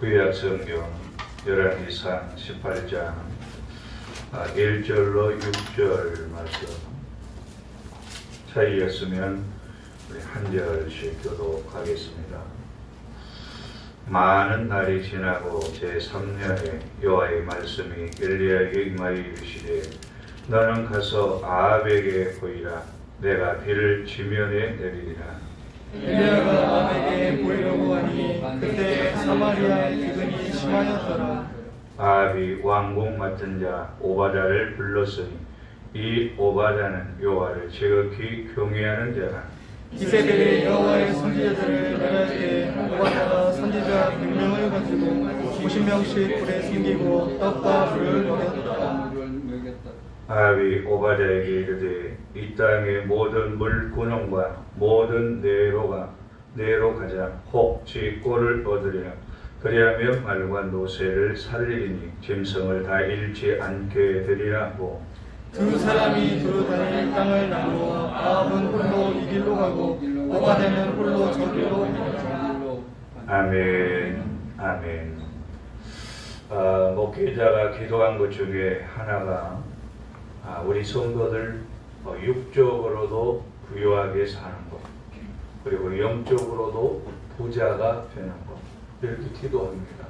구약성경 열왕기상 18장 1절로 6절 말씀 차이였으면 우리 한 절씩 교독하겠습니다. 많은 날이 지나고 제3년에 여호와의 말씀이 엘리야에게 임하여 이르시되 너는 가서 아합에게 보이라. 내가 비를 지면에 내리리라. 엘리야가 아합에게 보이려고 하니 그때 사마리아 기근이 심하였더라. 아합이 왕궁 맡은 자 오바다를 불렀으니 이 오바다는 여호와를 지극히 경외하는 자라. 이세벨이 여호와의 선지자들을 멸할 때 오바다가 선지자 100명을 가지고 50명씩 불에 숨기고 떡과 물을 먹였더라. 아합이 오바다에게 이르되 이 땅의 모든 물구멍과 모든 내로 가자. 혹 지 꼴을 얻으리라. 그리하면 말과 노새를 살리리니 짐승을 다 잃지 않게 되리라 하고 두 사람이 두루 다닐 땅을 나누어 아합은 홀로 이 길로 가고 오바다는 홀로 저 길로 가니라. 아멘. 아멘. 목회자가 기도한 것 중에 하나가 우리 성도들 육적으로도 부유하게 사는 것, 그리고 영적으로도 부자가 되는 것, 이렇게 기도합니다.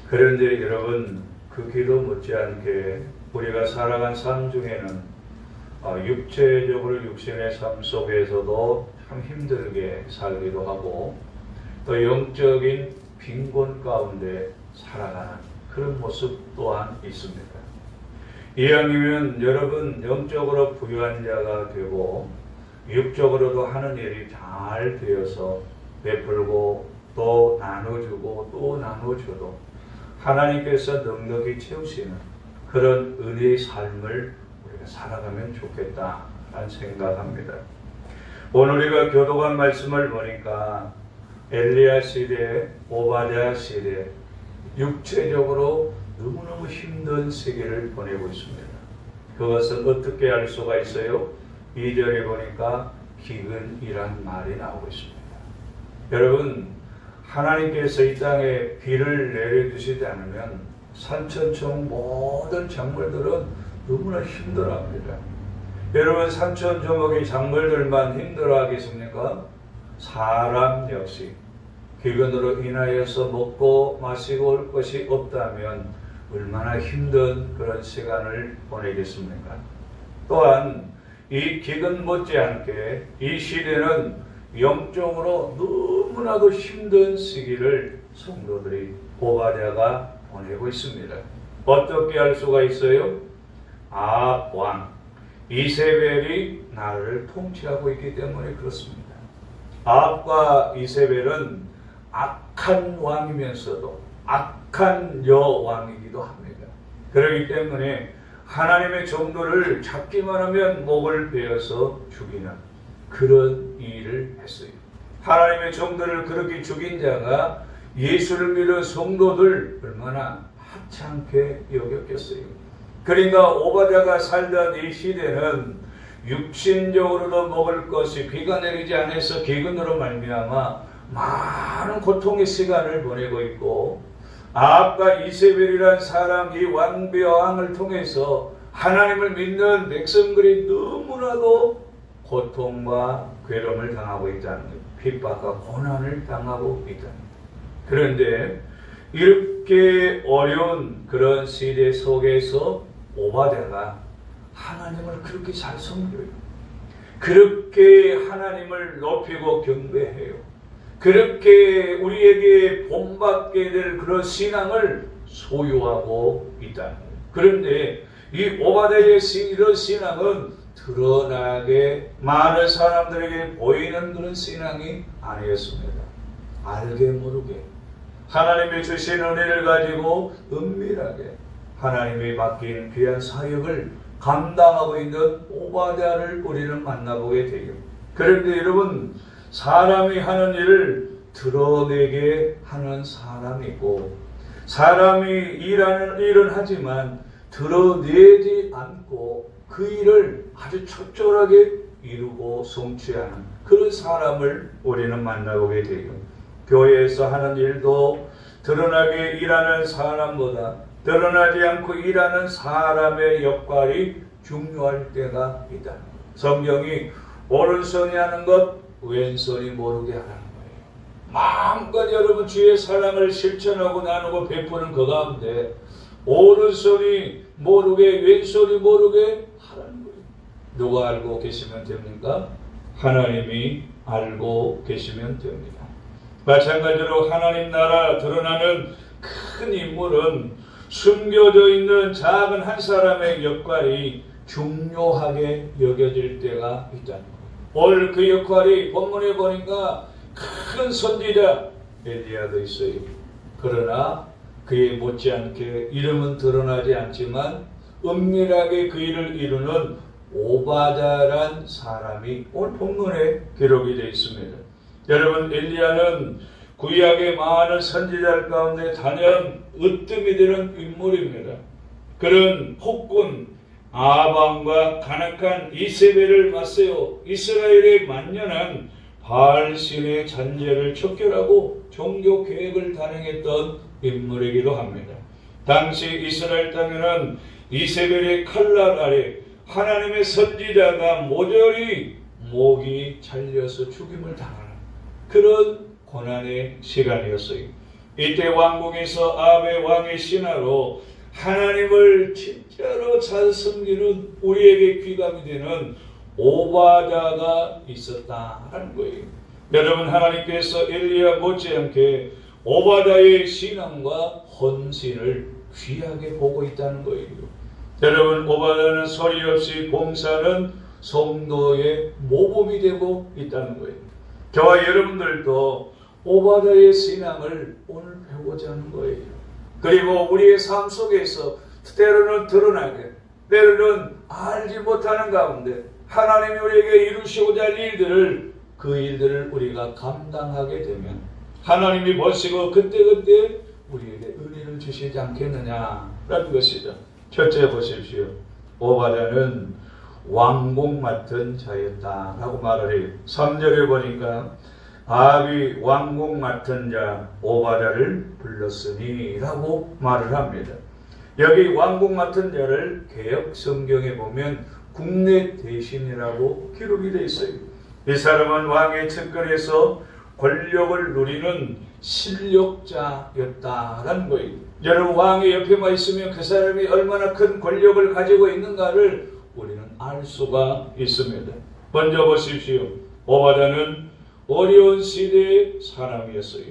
그런데 여러분, 그 기도 못지않게 우리가 살아간 삶 중에는 육체적으로 육신의 삶 속에서도 참 힘들게 살기도 하고 또 영적인 빈곤 가운데 살아가는 그런 모습 또한 있습니다. 이왕이면 여러분 영적으로 부유한 자가 되고 육적으로도 하는 일이 잘 되어서 베풀고 또 나눠주고 또 나눠줘도 하나님께서 넉넉히 채우시는 그런 은혜의 삶을 우리가 살아가면 좋겠다라는 생각합니다. 오늘 우리가 교독한 말씀을 보니까 엘리야 시대, 오바댜 시대, 육체적으로 너무너무 힘든 시기를 보내고 있습니다. 그것은 어떻게 알 수가 있어요? 2절에 보니까 기근이란 말이 나오고 있습니다. 여러분, 하나님께서 이 땅에 비를 내려주시지 않으면 산천초목 모든 작물들은 너무나 힘들어합니다. 여러분, 산천초목이 작물들만 힘들어하겠습니까? 사람 역시 기근으로 인하여서 먹고 마시고 올 것이 없다면 얼마나 힘든 그런 시간을 보내겠습니까? 또한 이 기근 못지않게 이 시대는 영적으로 너무나도 힘든 시기를 성도들이 오바댜가 보내고 있습니다. 어떻게 할 수가 있어요? 아합 왕 이세벨이 나라를 통치하고 있기 때문에 그렇습니다. 아합과 이세벨은 악한 왕이면서도 악한 여왕이기도 합니다. 그렇기 때문에 하나님의 종들을 잡기만 하면 목을 베어서 죽이는 그런 일을 했어요. 하나님의 종들을 그렇게 죽인 자가 예수를 믿은 성도들 얼마나 하찮게 여겼겠어요. 그러니까 오바댜가 살던 이 시대는 육신적으로도 먹을 것이 비가 내리지 않아서 기근으로 말미암아 많은 고통의 시간을 보내고 있고 아합과 이세벨이라는 사람 이 왕비왕을 통해서 하나님을 믿는 백성들이 너무나도 고통과 괴로움을 당하고 있다는 것, 핍박과 고난을 당하고 있다는 것. 그런데 이렇게 어려운 그런 시대 속에서 오바댜가 하나님을 그렇게 잘 섬겨요. 그렇게 하나님을 높이고 경배해요. 그렇게 우리에게 본받게 될 그런 신앙을 소유하고 있다는 거예요. 그런데 이 오바댜의 이런 신앙은 드러나게 많은 사람들에게 보이는 그런 신앙이 아니었습니다. 알게 모르게 하나님이 주신 은혜를 가지고 은밀하게 하나님이 맡긴 귀한 사역을 감당하고 있는 오바댜를 우리는 만나보게 돼요. 그런데 여러분, 사람이 하는 일을 드러내게 하는 사람이 있고 사람이 일하는 일은 하지만 드러내지 않고 그 일을 아주 적절하게 이루고 성취하는 그런 사람을 우리는 만나보게 돼요. 교회에서 하는 일도 드러나게 일하는 사람보다 드러나지 않고 일하는 사람의 역할이 중요할 때가 있다. 성경이 오른손이 하는 것 왼손이 모르게 하라는 거예요. 마음껏 여러분 주의 사랑을 실천하고 나누고 베푸는 그 가운데 오른손이 모르게 왼손이 모르게 하라는 거예요. 누가 알고 계시면 됩니까? 하나님이 알고 계시면 됩니다. 마찬가지로 하나님 나라 드러나는 큰 인물은 숨겨져 있는 작은 한 사람의 역할이 중요하게 여겨질 때가 있다는 거예요. 오늘 그 역할이 본문에 보니까 큰 선지자 엘리야도 있어요. 그러나 그에 못지않게 이름은 드러나지 않지만 은밀하게 그 일을 이루는 오바다란 사람이 오늘 본문에 기록이 되어 있습니다. 여러분, 엘리야는 구약의 많은 선지자 가운데 단연 으뜸이 되는 인물입니다. 그런 폭군 아방과 간악한 이세벨을 맞세워 이스라엘의 만연한 바알신의 잔재를 척결하고 종교 계획을 단행했던 인물이기도 합니다. 당시 이스라엘 땅에는 이세벨의 칼날 아래 하나님의 선지자가 모조리 목이 잘려서 죽임을 당하는 그런 고난의 시간이었어요. 이때 왕궁에서 아합의 왕의 신하로 하나님을 진짜로 잘 섬기는 우리에게 귀감이 되는 오바다가 있었다라는 거예요. 여러분, 하나님께서 엘리야 못지않게 오바다의 신앙과 헌신을 귀하게 보고 있다는 거예요. 여러분, 오바다는 소리 없이 봉사하는 성도의 모범이 되고 있다는 거예요. 저와 여러분들도 오바다의 신앙을 오늘 배우고자 하는 거예요. 그리고 우리의 삶 속에서 때로는 드러나게, 때로는 알지 못하는 가운데 하나님이 우리에게 이루시고자 할 일들을, 그 일들을 우리가 감당하게 되면 하나님이 보시고 그때그때 우리에게 은혜를 주시지 않겠느냐라는 것이죠. 첫째 보십시오. 오바다는 왕궁 맡은 자였다라고 말을 해요. 3절에 보니까 아합이 왕궁 맡은 자 오바다를 불렀으니 라고 말을 합니다. 여기 왕궁 맡은 자를 개역 성경에 보면 국내 대신이라고 기록이 되어 있어요. 이 사람은 왕의 측근에서 권력을 누리는 실력자였다라는 거예요. 여러분, 왕의 옆에만 있으면 그 사람이 얼마나 큰 권력을 가지고 있는가를 우리는 알 수가 있습니다. 먼저 보십시오. 오바다는 어려운 시대의 사람이었어요.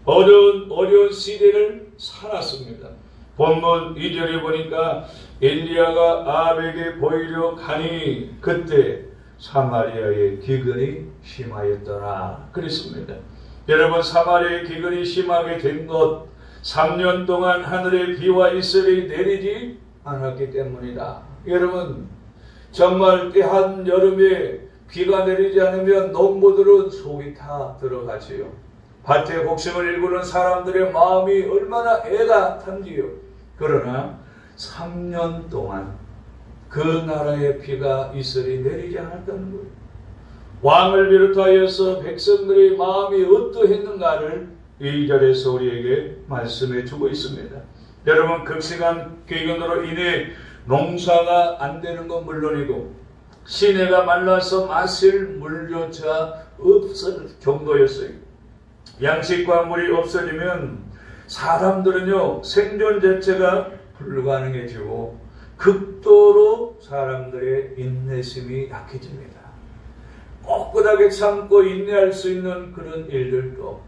어려운 시대를 살았습니다. 본문 2절에 보니까 엘리야가 아합에게 보이려 가니 그때 사마리아의 기근이 심하였더라 그랬습니다. 여러분, 사마리아의 기근이 심하게 된 것 3년 동안 하늘의 비와 이슬이 내리지 않았기 때문이다. 여러분, 정말 한 여름에 비가 내리지 않으면 농부들은 속이 타 들어가지요. 밭에 곡식을 일구는 사람들의 마음이 얼마나 애가 탄지요. 그러나 3년 동안 그 나라의 비가 이슬이 내리지 않았다는 거예요. 왕을 비롯하여서 백성들의 마음이 어떠했는가를 2절에서 우리에게 말씀해 주고 있습니다. 여러분, 극심한 기근으로 인해 농사가 안 되는 건 물론이고 시내가 말라서 마실 물조차 없을 정도였어요. 양식과 물이 없어지면 사람들은요, 생존 자체가 불가능해지고 극도로 사람들의 인내심이 약해집니다. 꼿꼿하게 참고 인내할 수 있는 그런 일들도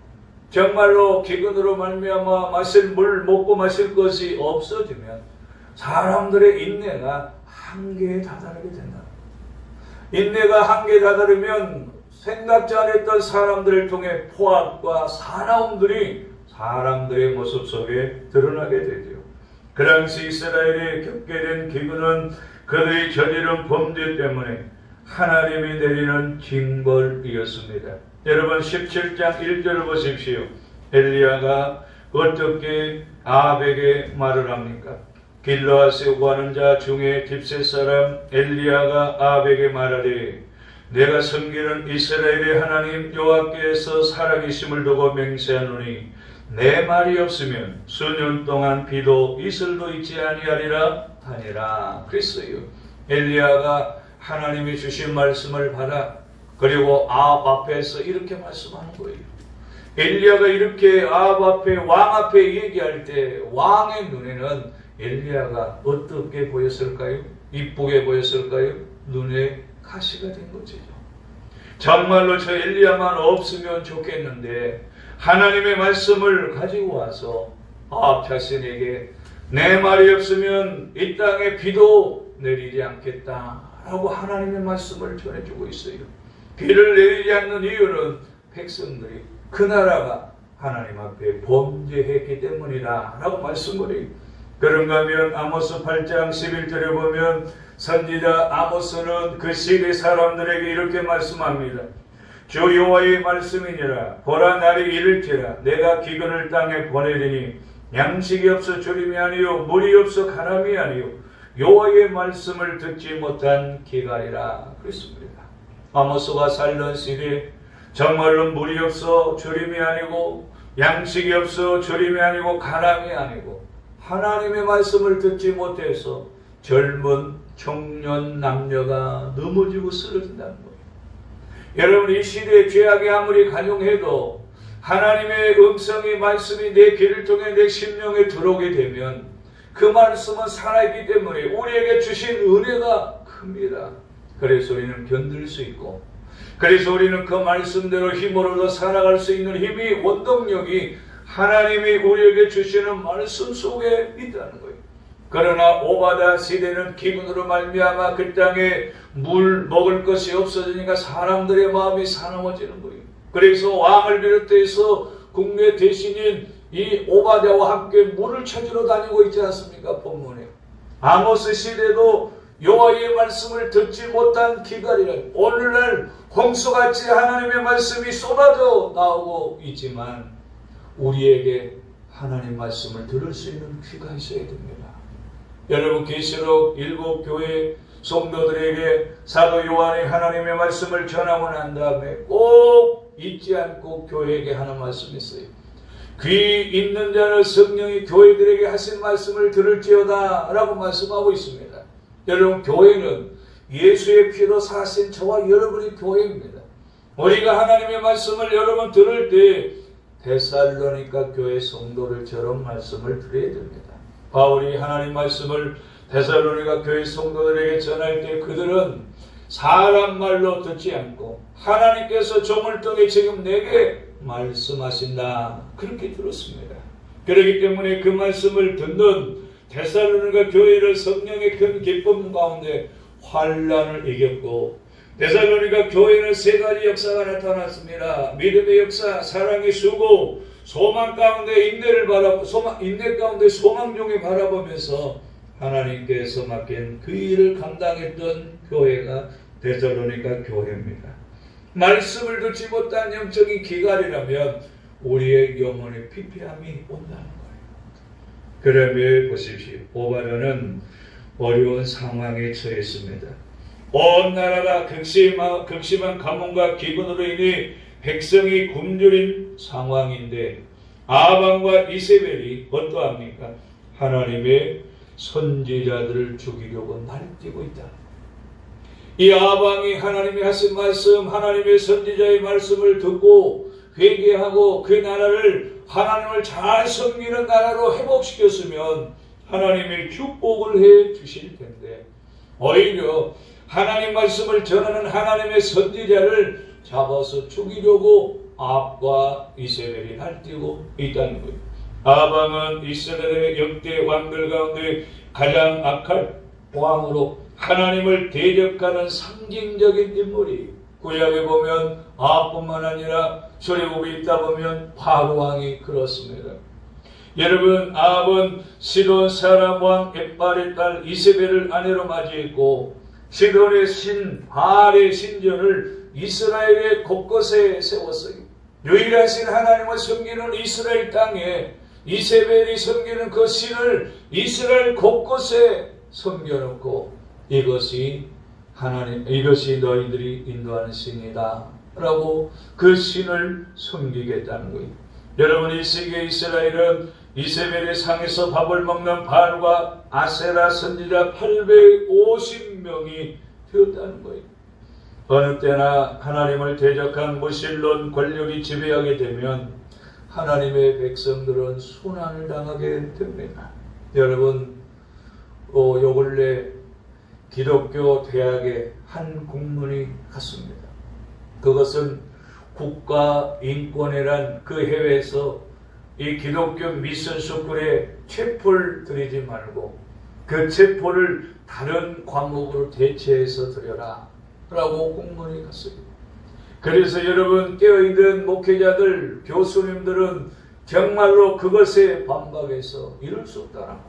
정말로 기근으로 말미암아 마실 물, 먹고 마실 것이 없어지면 사람들의 인내가 한계에 다다르게 된다. 인내가 한계에 다다르면 생각지 않았던 사람들을 통해 포악과 사나움들이 사람들의 모습 속에 드러나게 되죠. 그 당시 이스라엘이 겪게 된 기근은 그들이 저지른 범죄 때문에 하나님이 내리는 징벌이었습니다. 여러분, 17장 1절을 보십시오. 엘리야가 어떻게 아합에게 말을 합니까? 길르앗에 구하는 자 중에 딥셋 사람 엘리야가 아합에게 말하되 내가 섬기는 이스라엘의 하나님 여호와께서 살아계심을 두고 맹세하노니 내 말이 없으면 수년 동안 비도 이슬도 있지 아니하리라 하니라. 그랬어요. 엘리야가 하나님이 주신 말씀을 받아 그리고 아합 앞에서 이렇게 말씀하는 거예요. 엘리야가 이렇게 아합 앞에 왕 앞에 얘기할 때 왕의 눈에는 엘리야가 어떻게 보였을까요? 이쁘게 보였을까요? 눈에 가시가 된 거죠. 정말로 저 엘리야만 없으면 좋겠는데 하나님의 말씀을 가지고 와서 아합 자신에게 내 말이 없으면 이 땅에 비도 내리지 않겠다라고 하나님의 말씀을 전해주고 있어요. 비를 내리지 않는 이유는 백성들이 그 나라가 하나님 앞에 범죄했기 때문이다 라고 말씀을 해요. 그런가 하면 아모스 8장 11절에 보면 선지자 아모스는 그 시대 사람들에게 이렇게 말씀합니다. 주 여호와의 말씀이니라. 보라 날이 이를지라. 내가 기근을 땅에 보내리니 양식이 없어 주림이 아니요 물이 없어 가람이 아니요 여호와의 말씀을 듣지 못한 기갈이라. 그랬습니다. 아모스가 살던 시대 정말로 물이 없어 주림이 아니고 양식이 없어 주림이 아니고 가람이 아니고 하나님의 말씀을 듣지 못해서 젊은 청년 남녀가 넘어지고 쓰러진다는 거예요. 여러분, 이 시대의 죄악이 아무리 간용해도 하나님의 음성이 말씀이 내 귀를 통해 내 심령에 들어오게 되면 그 말씀은 살아있기 때문에 우리에게 주신 은혜가 큽니다. 그래서 우리는 견딜 수 있고, 그래서 우리는 그 말씀대로 힘을 얻어 살아갈 수 있는 힘이, 원동력이 하나님이 우리에게 주시는 말씀 속에 있다는 거예요. 그러나 오바다 시대는 기근으로 말미암아 그 땅에 물 먹을 것이 없어지니까 사람들의 마음이 사나워지는 거예요. 그래서 왕을 비롯해서 국내 대신인 이 오바다와 함께 물을 찾으러 다니고 있지 않습니까? 본문에 아모스 시대도 여호와의 말씀을 듣지 못한 기갈이라. 오늘날 홍수같이 하나님의 말씀이 쏟아져 나오고 있지만 우리에게 하나님 말씀을 들을 수 있는 귀가 있어야 됩니다. 여러분, 계시록 7교회 성도들에게 사도 요한이 하나님의 말씀을 전하고 난 다음에 꼭 잊지 않고 교회에게 하는 말씀이 있어요. 귀 있는 자는 성령이 교회들에게 하신 말씀을 들을지어다 라고 말씀하고 있습니다. 여러분, 교회는 예수의 피로 사신 저와 여러분의 교회입니다. 우리가 하나님의 말씀을 여러분 들을 때 데살로니가 교회 성도들처럼 말씀을 드려야 됩니다. 바울이 하나님 말씀을 데살로니가 교회 성도들에게 전할 때 그들은 사람 말로 듣지 않고 하나님께서 종을 통해 지금 내게 말씀하신다 그렇게 들었습니다. 그렇기 때문에 그 말씀을 듣는 데살로니가 교회를 성령의 큰 기쁨 가운데 환난을 이겼고, 데살로니가 교회는 세 가지 역사가 나타났습니다. 믿음의 역사, 사랑의 수고, 소망 가운데 인내 가운데 소망 중에 바라보면서 하나님께서 맡긴 그 일을 감당했던 교회가 데살로니가 교회입니다. 말씀을 듣지 못한 영적인 기갈이라면 우리의 영혼의 피폐함이 온다는 거예요. 그러면 보십시오. 오바다는 어려운 상황에 처했습니다. 온 나라가 극심한 가뭄과 기근으로 인해 백성이 굶주린 상황인데 아방과 이세벨이 어떠합니까? 하나님의 선지자들을 죽이려고 날뛰고 있다. 이 아방이 하나님이 하신 말씀, 하나님의 선지자의 말씀을 듣고 회개하고 그 나라를 하나님을 잘 섬기는 나라로 회복시켰으면 하나님의 축복을 해 주실 텐데 오히려 하나님 말씀을 전하는 하나님의 선지자를 잡아서 죽이려고 아합과 이세벨이 날뛰고 있다는 거예요. 아방은 이스라엘의 역대 왕들 가운데 가장 악한 왕으로 하나님을 대적하는 상징적인 인물이, 구약에 보면 아합뿐만 아니라 출애굽에 있다 보면 바로 왕이 그렇습니다. 여러분, 아합은 시돈 사람 왕 엣발의 딸 이세벨을 아내로 맞이했고 시돈의 신 바알의 신전을 이스라엘의 곳곳에 세웠어요. 유일하신 하나님을 섬기는 이스라엘 땅에 이세벨이 섬기는 그 신을 이스라엘 곳곳에 섬겨놓고 이것이 하나님, 이것이 너희들이 인도하는 신이다 라고 그 신을 섬기겠다는 거예요. 여러분, 1세기 이스라엘은 이세벨의 상에서 밥을 먹는 바알과 아세라 선지자 850명이 되었다는 거예요. 어느 때나 하나님을 대적한 무신론 권력이 지배하게 되면 하나님의 백성들은 순환을 당하게 됩니다. 여러분, 요 근래 기독교 대학에 한 공문이 갔습니다. 그것은 국가인권회란 그 해외에서 이 기독교 미션 스쿨에 체포를 드리지 말고 그 체포를 다른 과목으로 대체해서 드려라 라고 공문이 갔습니다. 그래서 여러분, 깨어있는 목회자들, 교수님들은 정말로 그것에 반박해서 이럴 수 없다라고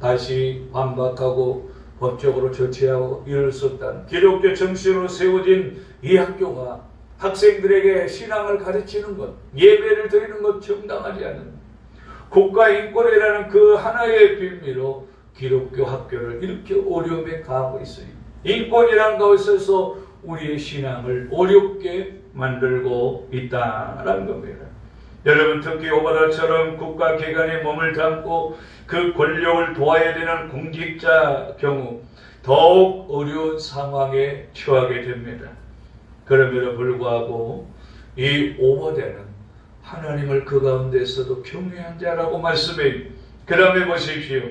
다시 반박하고 법적으로 조치하고 이럴 수 없다는, 기독교 정신으로 세워진 이 학교가 학생들에게 신앙을 가르치는 것, 예배를 드리는 것 정당하지 않는 국가인권이라는 그 하나의 빌미로 기독교 학교를 이렇게 어려움에 가하고 있어요. 인권이라는 것에서 우리의 신앙을 어렵게 만들고 있다는 겁니다. 여러분, 특히 오바다처럼 국가기관에 몸을 담고 그 권력을 도와야 되는 공직자 경우 더욱 어려운 상황에 처하게 됩니다. 그럼에도 불구하고 이 오바다는 하나님을 그 가운데서도 경외한 자라고 말씀해요. 그 다음에 보십시오.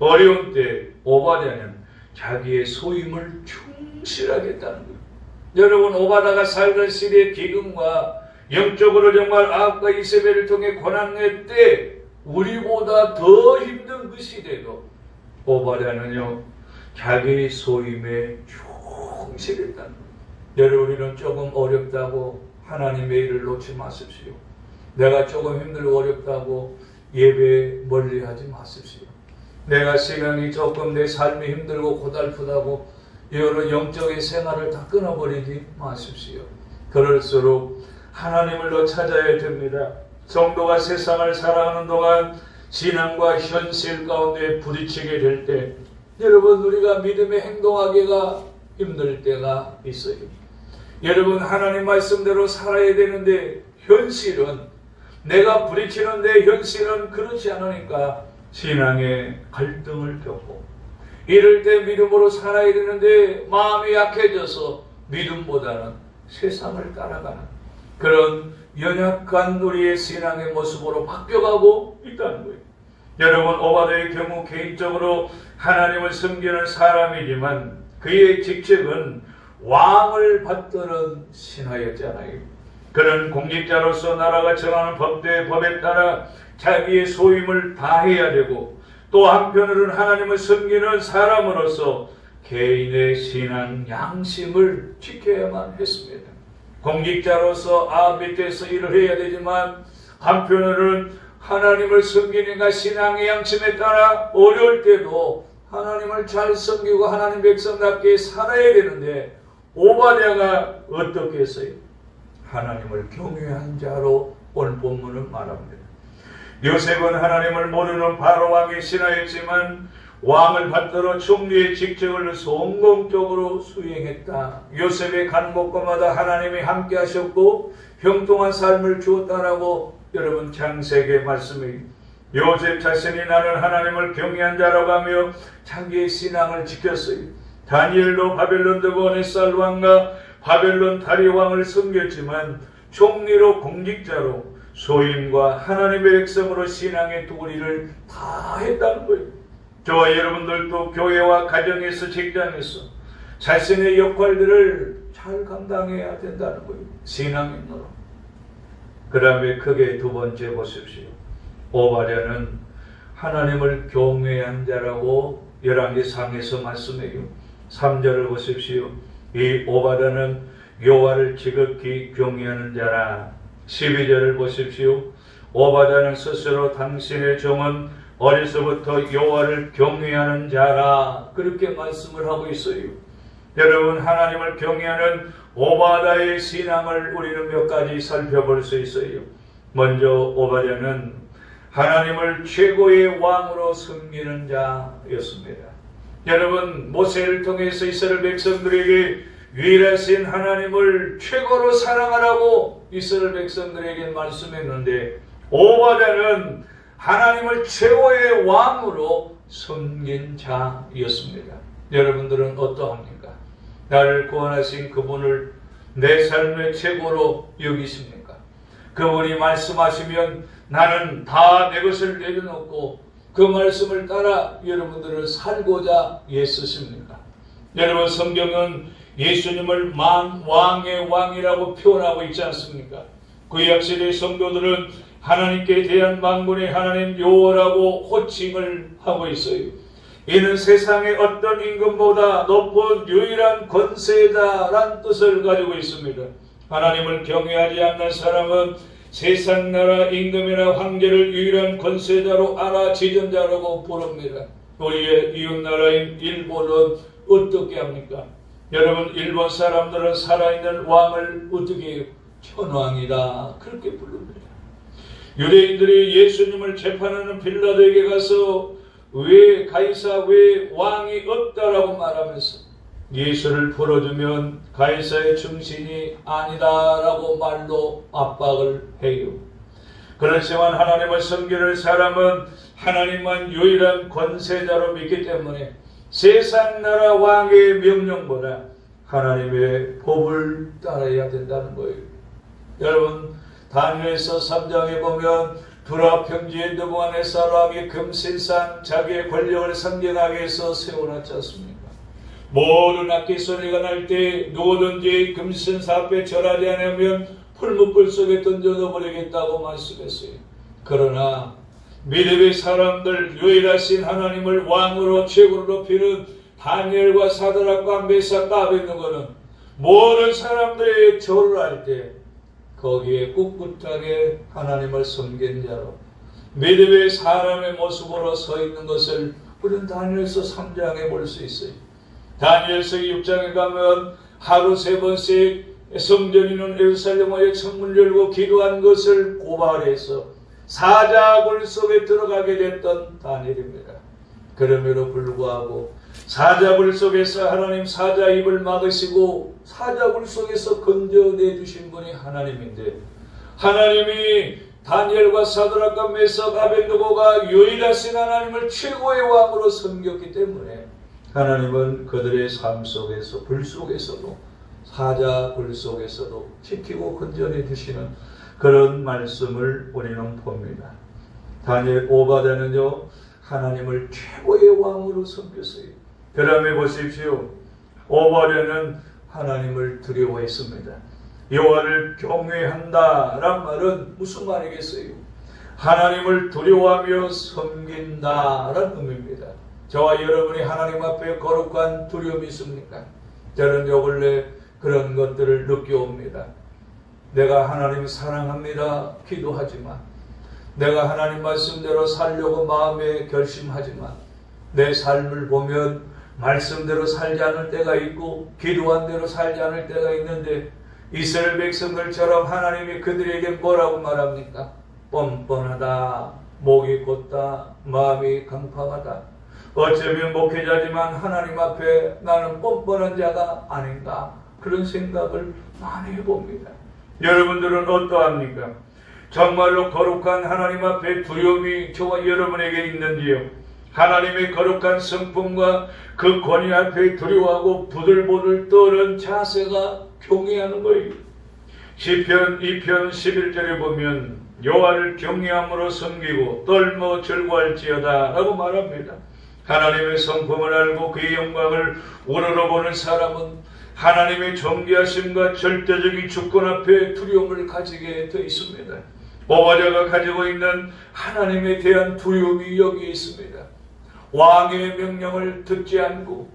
어려운 때 오바다는 자기의 소임을 충실하겠다는 거예요. 여러분, 오바다가 살던 시대의 기근과 영적으로 정말 아합과 이세벨을 통해 고난의 때 우리보다 더 힘든 그 시대도 오바다는요 자기의 소임에 충실했다는 거예요. 여러분, 우리는 조금 어렵다고 하나님의 일을 놓지 마십시오. 내가 조금 힘들고 어렵다고 예배 멀리하지 마십시오. 내가 시간이 조금 내 삶이 힘들고 고달프다고 여러 영적인 생활을 다 끊어버리지 마십시오. 그럴수록 하나님을 더 찾아야 됩니다. 성도가 세상을 살아가는 동안 신앙과 현실 가운데 부딪히게 될 때 여러분, 우리가 믿음에 행동하기가 힘들 때가 있어요. 여러분, 하나님 말씀대로 살아야 되는데 현실은, 내가 부딪히는데 현실은 그렇지 않으니까 신앙의 갈등을 겪고, 이럴 때 믿음으로 살아야 되는데 마음이 약해져서 믿음보다는 세상을 따라가는 그런 연약한 우리의 신앙의 모습으로 바뀌어가고 있다는 거예요. 여러분, 오바다의 경우 개인적으로 하나님을 섬기는 사람이지만 그의 직책은 왕을 받드는 신하였잖아요. 그런 공직자로서 나라가 정하는 법에 따라 자기의 소임을 다해야 되고, 또 한편으로는 하나님을 섬기는 사람으로서 개인의 신앙 양심을 지켜야만 했습니다. 공직자로서 밑에서 일을 해야 되지만 한편으로는 하나님을 섬기니까 신앙의 양심에 따라 어려울 때도 하나님을 잘 섬기고 하나님 백성답게 살아야 되는데 오바댜가 어떻게 했어요? 하나님을 경외한 자로 오늘 본문은 말합니다. 요셉은 하나님을 모르는 바로 왕의 신하였지만 왕을 받들어 총리의 직책을 성공적으로 수행했다. 요셉의 간 곳곳마다 하나님이 함께 하셨고 형통한 삶을 주었다라고 여러분 창세기의 말씀이, 요셉 자신이 나는 하나님을 경외한 자라고 하며 자기의 신앙을 지켰어요. 다니엘도 바벨론 느부갓네살 왕과 바벨론 다리 왕을 섬겼지만 총리로 공직자로 소임과 하나님의 백성으로 신앙의 도리를 다 했다는 거예요. 저와 여러분들도 교회와 가정에서 직장에서 자신의 역할들을 잘 감당해야 된다는 거예요. 신앙인으로. 그 다음에 크게 두 번째 보십시오. 오바댜는 하나님을 경외한 자라고 열왕기상에서 말씀해요. 3절을 보십시오. 이 오바댜는 여호와를 지극히 경외하는 자라. 12절을 보십시오. 오바댜는 스스로 당신의 종은 어려서부터 여호와를 경외하는 자라. 그렇게 말씀을 하고 있어요. 여러분, 하나님을 경외하는 오바댜의 신앙을 우리는 몇 가지 살펴볼 수 있어요. 먼저 오바댜는 하나님을 최고의 왕으로 섬기는 자였습니다. 여러분, 모세를 통해서 이스라엘 백성들에게 유일하신 하나님을 최고로 사랑하라고 이스라엘 백성들에게 말씀했는데, 오바댜는 하나님을 최고의 왕으로 섬긴 자였습니다. 여러분들은 어떠합니까? 나를 구원하신 그분을 내 삶의 최고로 여기십니까? 그분이 말씀하시면 나는 다 내 것을 내려놓고 그 말씀을 따라 여러분들을 살고자 애쓰십니까? 여러분, 성경은 예수님을 왕의 왕이라고 표현하고 있지 않습니까? 구약시대 성도들은 하나님께 대한 만군의 하나님 여호와라고 호칭을 하고 있어요. 이는 세상의 어떤 임금보다 높은 유일한 권세자란 뜻을 가지고 있습니다. 하나님을 경외하지 않는 사람은 세상 나라 임금이나 황제를 유일한 권세자로 알아 지존자라고 부릅니다. 우리의 이웃나라인 일본은 어떻게 합니까? 여러분, 일본 사람들은 살아있는 왕을 어떻게 해요? 천왕이다, 그렇게 부릅니다. 유대인들이 예수님을 재판하는 빌라도에게 가서 왜 가이사, 왜 왕이 없다라고 말하면서 예수를 풀어주면 가이사의 중신이 아니다라고 말로 압박을 해요. 그렇지만 하나님을 섬기는 사람은 하나님만 유일한 권세자로 믿기 때문에 세상 나라 왕의 명령보다 하나님의 법을 따라야 된다는 거예요. 여러분, 다니엘서 3장에 보면 두라 평지에 너무한 사람이 금신상 자기의 권력을 상징하기 위해서 세워놨지 않습니까? 모든 악기 소리가 날 때 누구든지 금신상 앞에 절하지 않으면 풀무불 속에 던져 넣어버리겠다고 말씀했어요. 그러나 믿음의 사람들, 유일하신 하나님을 왕으로 최고로 높이는 다니엘과 사드락과 메삭과 아벳느고는 모든 사람들이 절을 할 때 거기에 꿋꿋하게 하나님을 섬긴 자로 믿음의 사람의 모습으로 서 있는 것을 우리는 다니엘서 3장에 볼 수 있어요. 다니엘서 6장에 가면 하루 3번씩 성전이 있는 예루살렘에 창문을 열고 기도한 것을 고발해서 사자굴 속에 들어가게 됐던 다니엘입니다. 그럼에도 불구하고 사자굴 속에서 하나님 사자 입을 막으시고 사자굴 속에서 건져내 주신 분이 하나님인데, 하나님이 다니엘과 사드락과 메삭 아벳느고가 유일하신 하나님을 최고의 왕으로 섬겼기 때문에 하나님은 그들의 삶 속에서, 불 속에서도, 사자굴 속에서도 지키고 건져내 주시는 그런 말씀을 우리는 봅니다. 다니엘 오바댜는요, 하나님을 최고의 왕으로 섬겼어요. 그 다음에 보십시오. 오바댜는 하나님을 두려워했습니다. 여호와를 경외한다란 말은 무슨 말이겠어요? 하나님을 두려워하며 섬긴다라는 의미입니다. 저와 여러분이 하나님 앞에 거룩한 두려움이 있습니까? 저는 요 근래 그런 것들을 느껴옵니다. 내가 하나님 사랑합니다 기도하지만, 내가 하나님 말씀대로 살려고 마음에 결심하지만 내 삶을 보면 말씀대로 살지 않을 때가 있고 기도한 대로 살지 않을 때가 있는데, 이스라엘 백성들처럼 하나님이 그들에게 뭐라고 말합니까? 뻔뻔하다, 목이 곧다, 마음이 강팍하다. 어쩌면 목회자지만 하나님 앞에 나는 뻔뻔한 자가 아닌가, 그런 생각을 많이 해봅니다. 여러분들은 어떠합니까? 정말로 거룩한 하나님 앞에 두려움이 저와 여러분에게 있는지요? 하나님의 거룩한 성품과 그 권위 앞에 두려워하고 부들부들 떠는 자세가 경외하는 거예요. 시편 2편 11절에 보면 여호와를 경외함으로 섬기고 떨며 즐거워할지어다 라고 말합니다. 하나님의 성품을 알고 그의 영광을 우러러보는 사람은 하나님의 존귀하심과 절대적인 주권 앞에 두려움을 가지게 되어 있습니다. 오바댜가 가지고 있는 하나님에 대한 두려움이 여기에 있습니다. 왕의 명령을 듣지 않고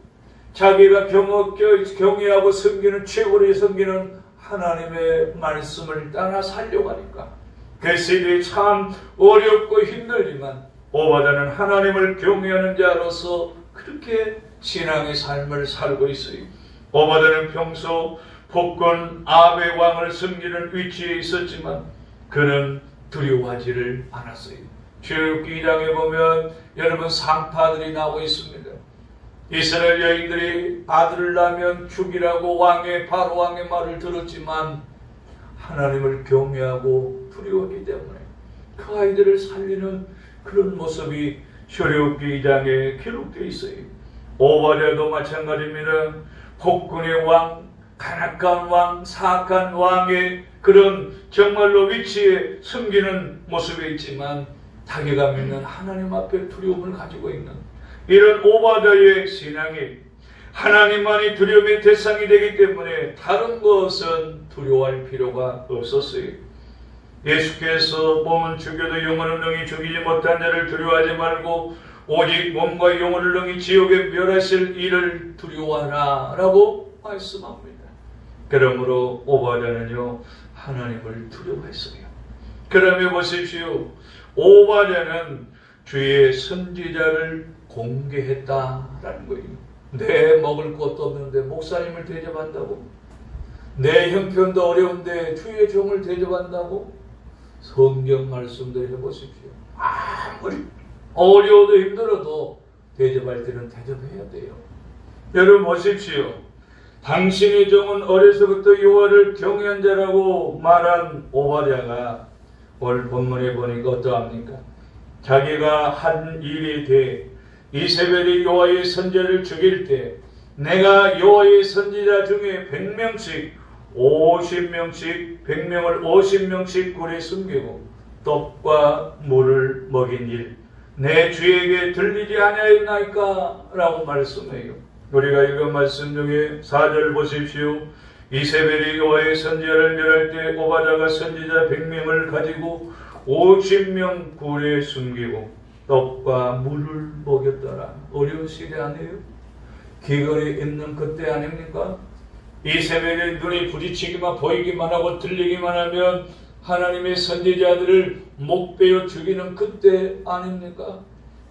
자기가 경외하고 섬기는, 최고로 섬기는 하나님의 말씀을 따라 살려고 하니까 그 시대에 참 어렵고 힘들지만 오바댜는 하나님을 경외하는 자로서 그렇게 신앙의 삶을 살고 있어요. 오바댜는 평소 복권 아베 왕을 섬기는 위치에 있었지만 그는 두려워하지를 않았어요. 출애굽기 2장에 보면 여러분 상파들이 나오고 있습니다. 이스라엘 여인들이 아들을 낳으면 죽이라고 바로 왕의 말을 들었지만 하나님을 경외하고 두려웠기 때문에 그 아이들을 살리는 그런 모습이 출애굽기 2장에 기록되어 있어요. 오바댜도 마찬가지입니다. 폭군의 왕, 간악한 왕, 사악한 왕의 그런 정말로 위치에 숨기는 모습이 있지만 자기가 믿는 하나님 앞에 두려움을 가지고 있는 이런 오바댜의 신앙이 하나님만이 두려움의 대상이 되기 때문에 다른 것은 두려워할 필요가 없었어요. 예수께서 몸은 죽여도 영혼은 능히 죽이지 못한 자를 두려워하지 말고 오직 몸과 영혼을 능히 지옥에 멸하실 이를 두려워하라 라고 말씀합니다. 그러므로 오바댜는요 하나님을 두려워했어요. 그러면 보십시오. 오바댜는 주의 선지자를 공개했다라는 거예요. 내 먹을 것도 없는데 목사님을 대접한다고? 내 형편도 어려운데 주의 종을 대접한다고? 성경 말씀대로 해보십시오. 아무리 어려워도 힘들어도 대접할 때는 대접해야 돼요. 여러분 보십시오. 당신의 종은 어려서부터 여호와를 경외한 자라고 말한 오바댜가 오늘 본문에 보니까 어떠합니까? 자기가 한 일에 대해 이세벨이 여호와의 선지자를 죽일 때 내가 여호와의 선지자 중에 100명씩 50명씩 100명을 50명씩 굴에 숨기고 떡과 물을 먹인 일 내 주에게 들리지 아니하였나이까? 라고 말씀해요. 우리가 이건 말씀 중에 4절 보십시오. 이세벨이 여호와의 선지자를 멸할 때 오바댜가 선지자 100명을 가지고 50명 굴에 숨기고 떡과 물을 먹였더라. 어려운 시대 아니에요? 기근이 있는 그때 아닙니까? 이세벨의 눈이 부딪히기만 보이기만 하고 들리기만 하면 하나님의 선지자들을 목베어 죽이는 그때 아닙니까?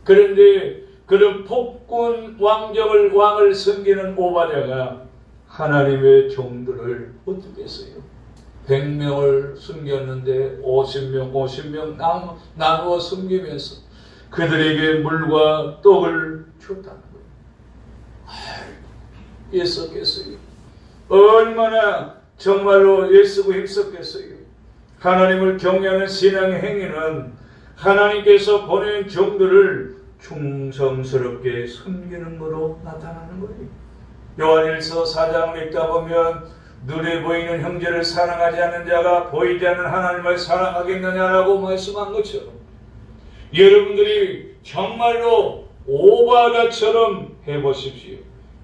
그런데 그런 폭군 왕을 섬기는 오바댜가 하나님의 종들을 어떻게 했어요? 100명을 숨겼는데 50명 나누어 숨기면서 그들에게 물과 떡을 줬다는 거예요. 애썼겠어요. 얼마나 정말로 애쓰고 힘썼겠어요. 하나님을 경외하는 신앙의 행위는 하나님께서 보낸 종들을 충성스럽게 섬기는 것으로 나타나는 거예요. 요한일서 4장을 읽다 보면 눈에 보이는 형제를 사랑하지 않는 자가 보이지 않는 하나님을 사랑하겠느냐라고 말씀한 것처럼 여러분들이 정말로 오바댜처럼 해보십시오.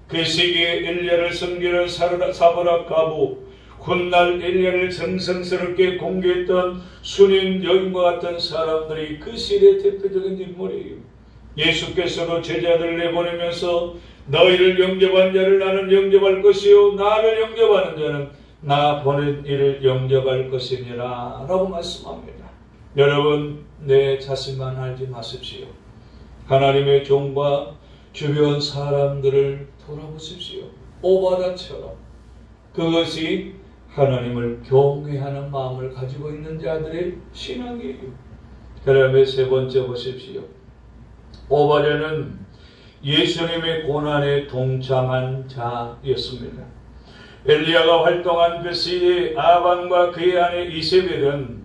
그 시기에 엘리야를 섬기는 사브락 가부 훗날 엘리야를 정성스럽게 공개했던 순인 여인과 같은 사람들이 그 시대의 대표적인 인물이에요. 예수께서도 제자들을 내보내면서 너희를 영접한 자를 나는 영접할 것이요 나를 영접하는 자는 나 보낸 이를 영접할 것이니라 라고 말씀합니다. 여러분 내 자신만 알지 마십시오. 하나님의 종과 주변 사람들을 돌아보십시오. 오바댜처럼 그것이 하나님을 경외하는 마음을 가지고 있는 자들의 신앙이에요. 그다음에 세 번째 보십시오. 오바댜는 예수님의 고난에 동참한 자였습니다. 엘리야가 활동한 그 시대에 아방과 그의 아내 이세벨은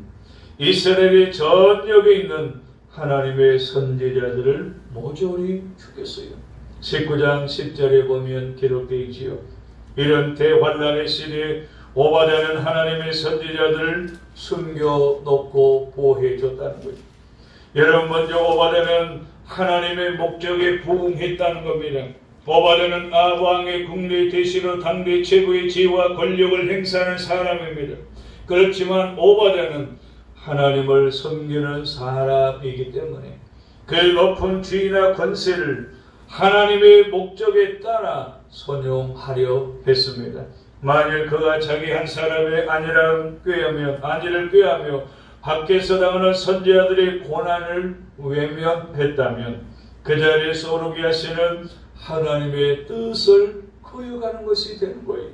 이스라엘의 전역에 있는 하나님의 선지자들을 모조리 죽였어요. 19장 10절에 보면 기록되어 있지요. 이런 대환란의 시대에 오바댜는 하나님의 선지자들을 숨겨놓고 보호해줬다는 거예요. 여러분 먼저 오바댜는 하나님의 목적에 부응했다는 겁니다. 오바댜는 아왕의 국내 대신으로 당대 최고의 지위와 권력을 행사하는 사람입니다. 그렇지만 오바댜는 하나님을 섬기는 사람이기 때문에 그 높은 지위나 권세를 하나님의 목적에 따라 선용하려 했습니다. 만일 그가 자기 한 사람의 안위를 꾀하며 밖에서 당하는 선지자들의 고난을 외면했다면 그 자리에서 오르게 하시는 하나님의 뜻을 거역하는 것이 되는 거예요.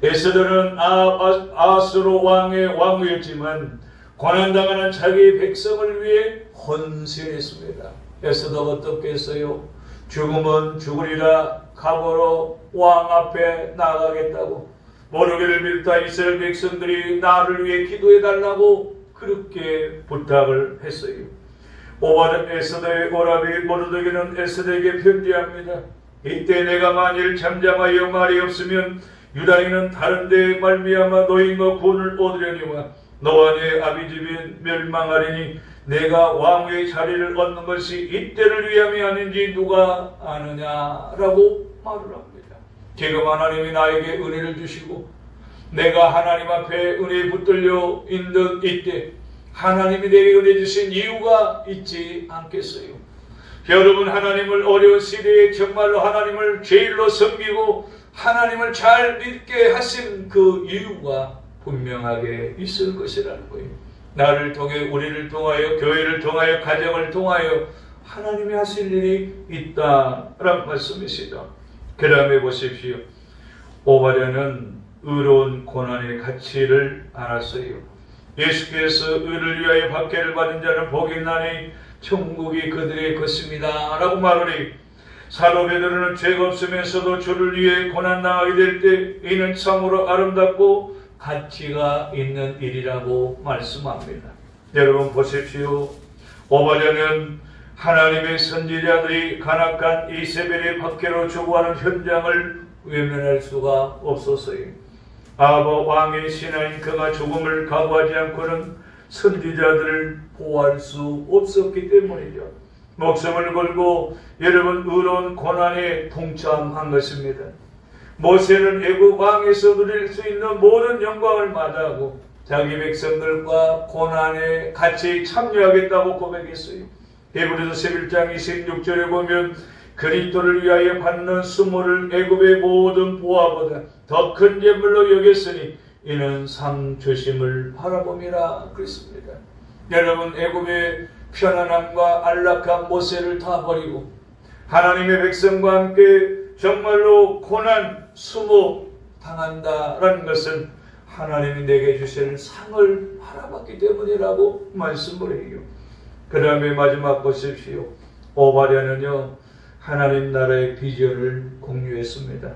에스더는 아수르 왕의 왕후였지만 고난당하는 자기 백성을 위해 헌신했습니다. 에스더가 어떻게 했어요? 죽으면 죽으리라 각오로 왕 앞에 나가겠다고 모르게를 비롯한 이스라엘 백성들이 나를 위해 기도해달라고 그렇게 부탁을 했어요. 오바댜 에스더의 오라비 모르드게는 에스더에게 편지합니다. 이때 내가 만일 잠잠하여 말이 없으면 유다인은 다른 데에 말미암아 노인과 구원을 얻으려니와 너와 네 아비집이 멸망하리니 내가 왕의 자리를 얻는 것이 이때를 위함이 아닌지 누가 아느냐라고 말을 합니다. 지금 하나님이 나에게 은혜를 주시고 내가 하나님 앞에 은혜에 붙들려 있는 이때 하나님이 내게 은혜 주신 이유가 있지 않겠어요? 여러분, 하나님을 어려운 시대에 정말로 하나님을 제일로 섬기고 하나님을 잘 믿게 하신 그 이유가 분명하게 있을 것이라는 거예요. 나를 통해, 우리를 통하여, 교회를 통하여, 가정을 통하여 하나님이 하실 일이 있다라는 말씀이시다. 그 다음에 보십시오. 오바댜는 의로운 고난의 가치를 알았어요. 예수께서 의를 위하여 박해를 받은 자는 복이 있나니 천국이 그들의 것입니다 라고 말을 해요. 사도 베드로는 죄가 없으면서도 주를 위해 고난당하게 될 때 이는 참으로 아름답고 가치가 있는 일이라고 말씀합니다. 여러분 보십시오. 오바댜는 하나님의 선지자들이 간악한 이세벨의 박해로 죽어가는 현장을 외면할 수가 없었어요. 아바 왕의 신하인 그가 죽음을 각오하지 않고는 선지자들을 보호할 수 없었기 때문이죠. 목숨을 걸고 여러분 의로운 고난에 동참한 것입니다. 모세는 애굽 왕에서 누릴 수 있는 모든 영광을 마다하고 자기 백성들과 고난에 같이 참여하겠다고 고백했어요. 히브리서 11장 26절에 보면 그리스도를 위하여 받는 수모를 애굽의 모든 보화보다 더 큰 재물로 여겼으니 이는 상 주심을 바라봄이라 그랬습니다. 여러분, 애굽의 편안함과 안락한 모세를 다 버리고 하나님의 백성과 함께 정말로 고난, 수모 당한다라는 것은 하나님이 내게 주실 상을 바라봤기 때문이라고 말씀을 해요. 그 다음에 마지막 보십시오. 오바댜는요, 하나님 나라의 비전을 공유했습니다.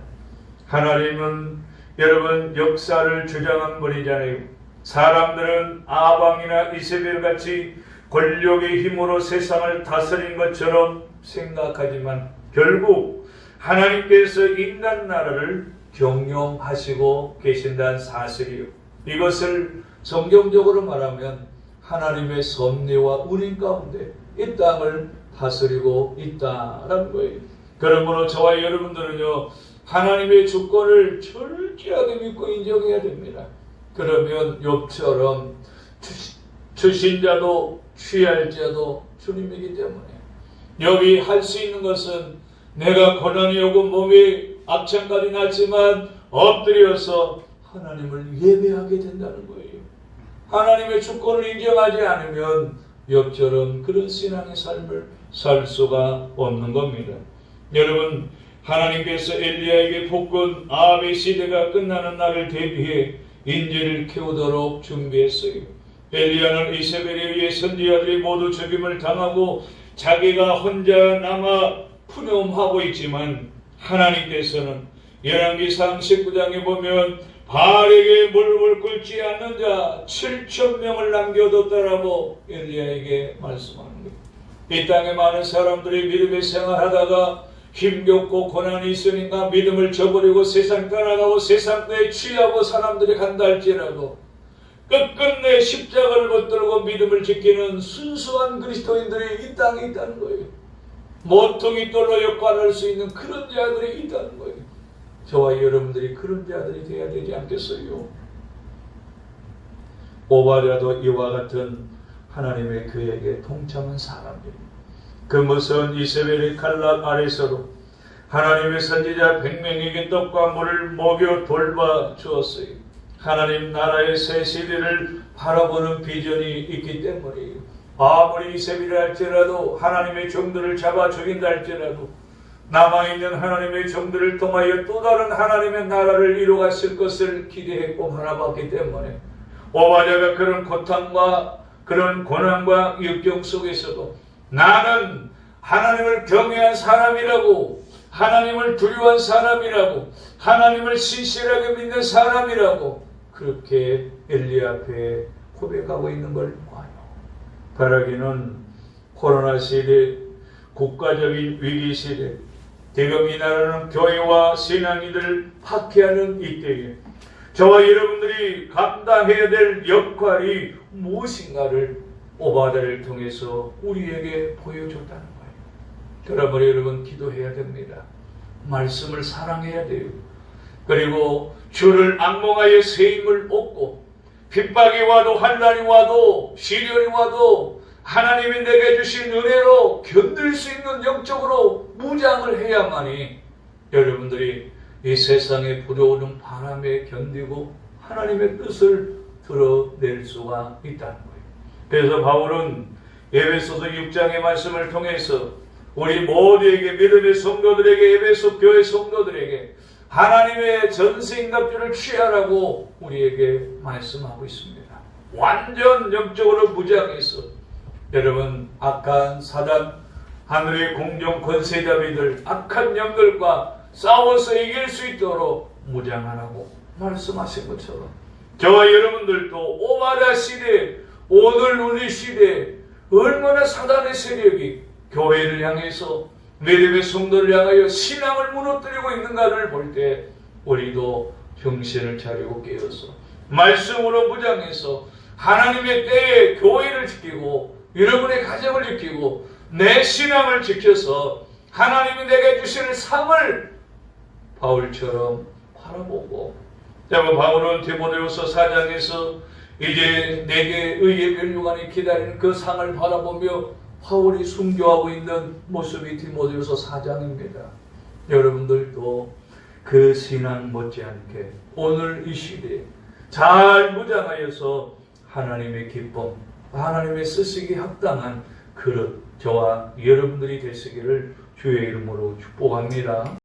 하나님은 여러분 역사를 주장한 분이잖아요. 사람들은 아방이나 이세벨 같이 권력의 힘으로 세상을 다스린 것처럼 생각하지만 결국 하나님께서 인간 나라를 경영하시고 계신다는 사실이요. 이것을 성경적으로 말하면 하나님의 섭리와 운임 가운데 이 땅을 다스리고 있다라는 거예요. 그러므로 저와 여러분들은요, 하나님의 주권을 철저하게 믿고 인정해야 됩니다. 그러면 욥처럼 주신 자도 취할 자도 주님이기 때문에 욥이 할 수 있는 것은 내가 고난이 오고 몸이 악창까지 났지만 엎드려서 하나님을 예배하게 된다는 거예요. 하나님의 주권을 인정하지 않으면 욥처럼 그런 신앙의 삶을 살 수가 없는 겁니다. 여러분, 하나님께서 엘리야에게 복군 아합의 시대가 끝나는 날을 대비해 인재를 키우도록 준비했어요. 엘리야는 이세벨에 의해 선지자들이 모두 죽임을 당하고 자기가 혼자 남아 푸념하고 있지만 하나님께서는 열왕기상 19장에 보면 바알에게 무릎을 꿇지 않는 자 7,000명을 남겨뒀다라고 엘리야에게 말씀하는 거예요. 이 땅에 많은 사람들이 믿음의 생활하다가 힘겹고 고난이 있으니까 믿음을 저버리고 세상 떠나가고 세상에 취하고 사람들이 간다 할지라도 끝끝내 십자가를 붙들고 믿음을 지키는 순수한 그리스도인들이 이 땅에 있다는 거예요. 모퉁이 돌로 역할할 수 있는 그런 자들이 있다는 거예요. 저와 여러분들이 그런 자들이 되어야 되지 않겠어요? 오바댜도 이와 같은 하나님의 계획에 동참한 사람들입니다. 그 무서운 이세벨의 칼날 아래서도 하나님의 선지자 100명에게 떡과 물을 먹여 돌봐 주었어요. 하나님 나라의 새 시대를 바라보는 비전이 있기 때문이에요. 아무리 이세벨이 할지라도 하나님의 종들을 잡아 죽인다 할지라도 남아있는 하나님의 종들을 통하여 또 다른 하나님의 나라를 이루어가실 것을 기대했고 바라봤기 때문에 오바댜가 그런 고통과 그런 고난과 역경 속에서도 나는 하나님을 경외한 사람이라고, 하나님을 두려워한 사람이라고, 하나님을 신실하게 믿는 사람이라고 그렇게 엘리 앞에 고백하고 있는 걸 봐요. 바라기는 코로나 시대, 국가적인 위기 시대, 지금 이 나라는 교회와 신앙인들을 박해하는 이때에 저와 여러분들이 감당해야 될 역할이 무엇인가를 오바다를 통해서 우리에게 보여줬다는 거예요. 그러므로 여러분 기도해야 됩니다. 말씀을 사랑해야 돼요. 그리고 주를 악몽하여 새 힘을 얻고 핍박이 와도 환난이 와도 시련이 와도 하나님이 내게 주신 은혜로 견딜 수 있는 영적으로 무장을 해야만이 여러분들이 이 세상에 불어오는 바람에 견디고 하나님의 뜻을 드러낼 수가 있다는 거예요. 그래서 바울은 에베소서 6장의 말씀을 통해서 우리 모두에게, 믿음의 성도들에게, 에베소 교회 성도들에게 하나님의 전세인갑주를 취하라고 우리에게 말씀하고 있습니다. 완전 영적으로 무장해서 여러분 악한 사단, 하늘의 공정 권세자비들, 악한 영들과 싸워서 이길 수 있도록 무장하라고 말씀하신 것처럼 저와 여러분들도 오바다 시대, 오늘 우리 시대에 얼마나 사단의 세력이 교회를 향해서 믿음의 성도를 향하여 신앙을 무너뜨리고 있는가를 볼 때 우리도 정신을 차리고 깨어서 말씀으로 무장해서 하나님의 때에 교회를 지키고 여러분의 가정을 지키고 내 신앙을 지켜서 하나님이 내게 주시는 상을 바울처럼 바라보고, 바울은 디모데후서 4장에서 이제 내게 의의 멸류관이 기다리는 그 상을 바라보며 바울이 순교하고 있는 모습이 디모데후서 4장입니다. 여러분들도 그 신앙 못지않게 오늘 이 시대에 잘 무장하여서 하나님의 기쁨, 하나님의 쓰시기 합당한 그릇 저와 여러분들이 되시기를 주의 이름으로 축복합니다.